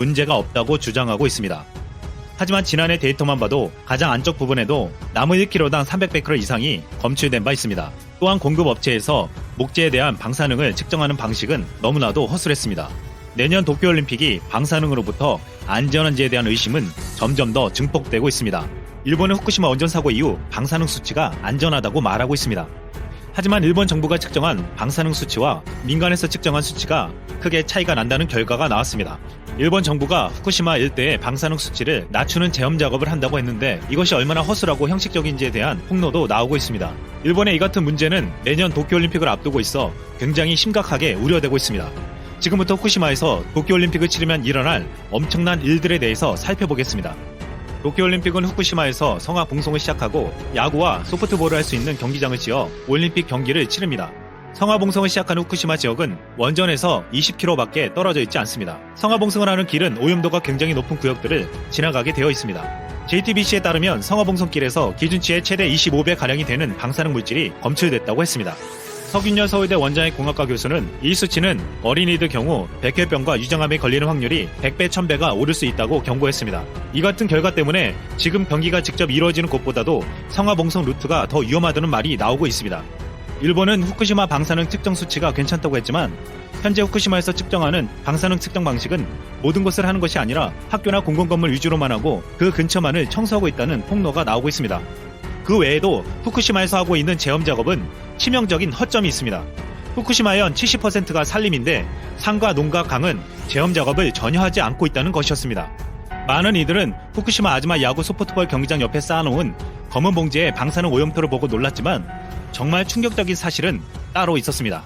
문제가 없다고 주장하고 있습니다. 하지만 지난해 데이터만 봐도 가장 안쪽 부분에도 나무 1kg당 300베크럴 이상이 검출된 바 있습니다. 또한 공급업체에서 목재에 대한 방사능을 측정하는 방식은 너무나도 허술했습니다. 내년 도쿄올림픽이 방사능으로부터 안전한지에 대한 의심은 점점 더 증폭되고 있습니다. 일본의 후쿠시마 원전 사고 이후 방사능 수치가 안전하다고 말하고 있습니다. 하지만 일본 정부가 측정한 방사능 수치와 민간에서 측정한 수치가 크게 차이가 난다는 결과가 나왔습니다. 일본 정부가 후쿠시마 일대의 방사능 수치를 낮추는 제험 작업을 한다고 했는데 이것이 얼마나 허술하고 형식적인지에 대한 폭로도 나오고 있습니다. 일본의 이 같은 문제는 내년 도쿄올림픽을 앞두고 있어 굉장히 심각하게 우려되고 있습니다. 지금부터 후쿠시마에서 도쿄올림픽을 치르면 일어날 엄청난 일들에 대해서 살펴보겠습니다. 도쿄올림픽은 후쿠시마에서 성화 봉송을 시작하고 야구와 소프트볼을 할 수 있는 경기장을 지어 올림픽 경기를 치릅니다. 성화 봉송을 시작한 후쿠시마 지역은 원전에서 20km밖에 떨어져 있지 않습니다. 성화 봉송을 하는 길은 오염도가 굉장히 높은 구역들을 지나가게 되어 있습니다. JTBC에 따르면 성화 봉송길에서 기준치의 최대 25배가량이 되는 방사능 물질이 검출됐다고 했습니다. 석윤열 서울대 원자핵 공학과 교수는 이 수치는 어린이들 경우 백혈병과 유장암에 걸리는 확률이 100배, 1000배가 오를 수 있다고 경고했습니다. 이 같은 결과 때문에 지금 경기가 직접 이루어지는 곳보다도 성화봉송 루트가 더 위험하다는 말이 나오고 있습니다. 일본은 후쿠시마 방사능 측정 수치가 괜찮다고 했지만 현재 후쿠시마에서 측정하는 방사능 측정 방식은 모든 곳을 하는 것이 아니라 학교나 공공건물 위주로만 하고 그 근처만을 청소하고 있다는 폭로가 나오고 있습니다. 그 외에도 후쿠시마에서 하고 있는 제험 작업은 치명적인 허점이 있습니다. 후쿠시마현 70%가 산림인데 산과 농가 강은 제험 작업을 전혀 하지 않고 있다는 것이었습니다. 많은 이들은 후쿠시마 아즈마 야구 소프트볼 경기장 옆에 쌓아놓은 검은 봉지에 방사능 오염토를 보고 놀랐지만 정말 충격적인 사실은 따로 있었습니다.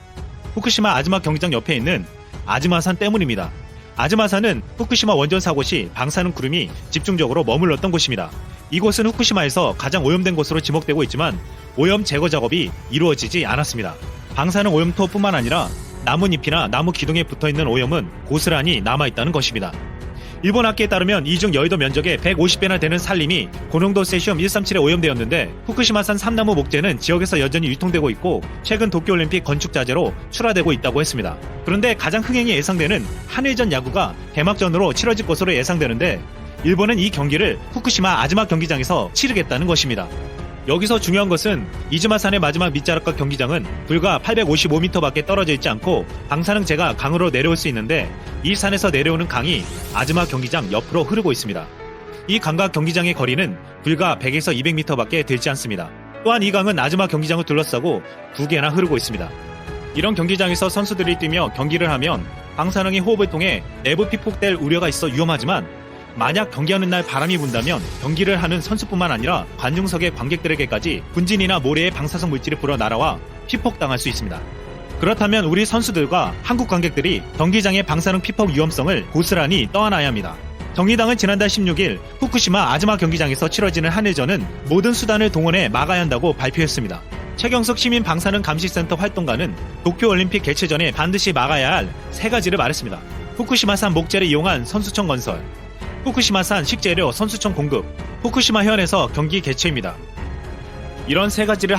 후쿠시마 아즈마 경기장 옆에 있는 아즈마산 때문입니다. 아즈마산은 후쿠시마 원전 사고 시 방사능 구름이 집중적으로 머물렀던 곳입니다. 이곳은 후쿠시마에서 가장 오염된 곳으로 지목되고 있지만 오염 제거 작업이 이루어지지 않았습니다. 방사능 오염토뿐만 아니라 나뭇잎이나 나무 기둥에 붙어있는 오염은 고스란히 남아있다는 것입니다. 일본 학계에 따르면 이중 여의도 면적의 150배나 되는 산림이 고농도 세슘 137에 오염되었는데 후쿠시마산 삼나무 목재는 지역에서 여전히 유통되고 있고 최근 도쿄올림픽 건축 자재로 출하되고 있다고 했습니다. 그런데 가장 흥행이 예상되는 한일전 야구가 개막전으로 치러질 것으로 예상되는데 일본은 이 경기를 후쿠시마 아즈마 경기장에서 치르겠다는 것입니다. 여기서 중요한 것은 이즈마산의 마지막 밑자락과 경기장은 불과 855m밖에 떨어져 있지 않고 방사능재가 강으로 내려올 수 있는데 이 산에서 내려오는 강이 아즈마 경기장 옆으로 흐르고 있습니다. 이 강과 경기장의 거리는 불과 100에서 200m밖에 되지 않습니다. 또한 이 강은 아즈마 경기장을 둘러싸고 2개나 흐르고 있습니다. 이런 경기장에서 선수들이 뛰며 경기를 하면 방사능이 호흡을 통해 내부 피폭될 우려가 있어 위험하지만 만약 경기하는 날 바람이 분다면 경기를 하는 선수뿐만 아니라 관중석의 관객들에게까지 분진이나 모래의 방사성 물질이 불어 날아와 피폭당할 수 있습니다. 그렇다면 우리 선수들과 한국 관객들이 경기장의 방사능 피폭 위험성을 고스란히 떠안아야 합니다. 정의당은 지난달 16일 후쿠시마 아즈마 경기장에서 치러지는 한일전은 모든 수단을 동원해 막아야 한다고 발표했습니다. 최경석 시민 방사능 감시센터 활동가는 도쿄올림픽 개최 전에 반드시 막아야 할 3가지를 말했습니다. 후쿠시마산 목재를 이용한 선수촌 건설, 후쿠시마산 식재료 선수촌 공급, 후쿠시마현에서 경기 개최입니다. 이런 3가지를